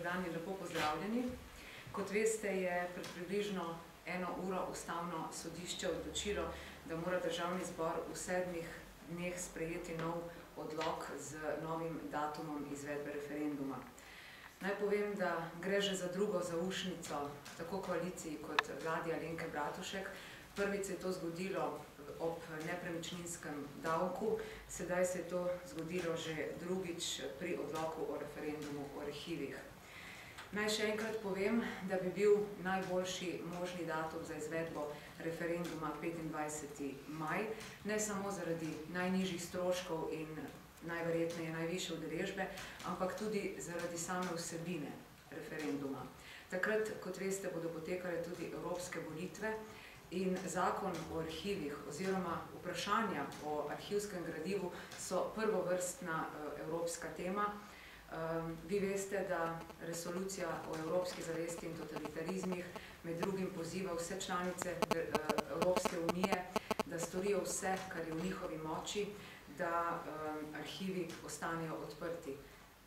dan in lepo pozdravljeni. Kot veste, je pred približno 1 uro Ustavno sodišče odločilo, da mora Državni zbor v 7 dneh sprejeti nov odlok z novim datumom izvedbe referenduma. Naj povem, da gre že za drugo zaušnico tako koaliciji kot vladi Alenke Bratušek. Prvič se je to zgodilo ob nepremičninskem davku, sedaj se je to zgodilo že drugič pri odloku o referendumu o arhivih. Naj še enkrat povem, da bi bil najboljši možni datum za izvedbo referenduma 25. maj, ne samo zaradi najnižjih stroškov in najverjetneje najvišje udeležbe, ampak tudi zaradi same vsebine referenduma. Takrat, kot veste, bodo potekale tudi evropske volitve in zakon o arhivih oziroma vprašanja o arhivskem gradivu so prvovrstna evropska tema. Vi veste, da resolucija o evropski zavesti in totalitarizmih med drugim poziva vse članice Evropske unije, da storijo vse, kar je v njihovi moči, da arhivi ostanejo odprti.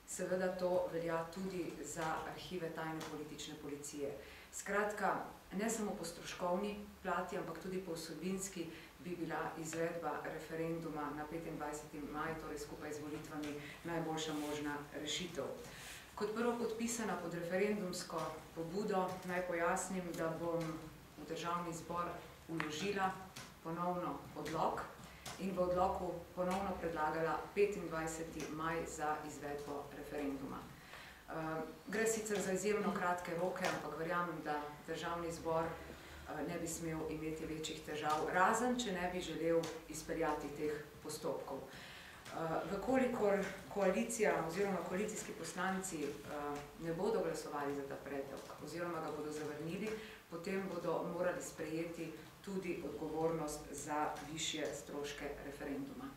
Seveda to velja tudi za arhive tajne politične policije. Skratka, ne samo po stroškovni plati, ampak tudi po vsebinski bi bila izvedba referenduma na 25. maj, torej skupaj z volitvami, najboljša možna rešitev. Kot prvo podpisana pod referendumsko pobudo naj pojasnim, da bom v Državni zbor vložila ponovno odlok in v odloku ponovno predlagala 25. maj za izvedbo referenduma. Gre sicer za izjemno kratke roke, ampak verjamem, da Državni zbor ne bi smel imeti večjih težav, razen če ne bi želel izpeljati teh postopkov. Vkolikor koalicija oziroma koalicijski poslanci ne bodo glasovali za ta predlog oziroma ga bodo zavrnili, potem bodo morali sprejeti tudi odgovornost za višje stroške referenduma.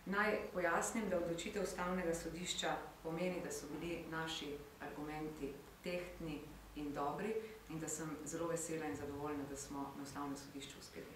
Naj pojasnim, da odločitev Ustavnega sodišča pomeni, da so bili naši argumenti tehtni in dobri in da sem zelo vesela in zadovoljna, da smo na Ustavnem sodišču uspeli.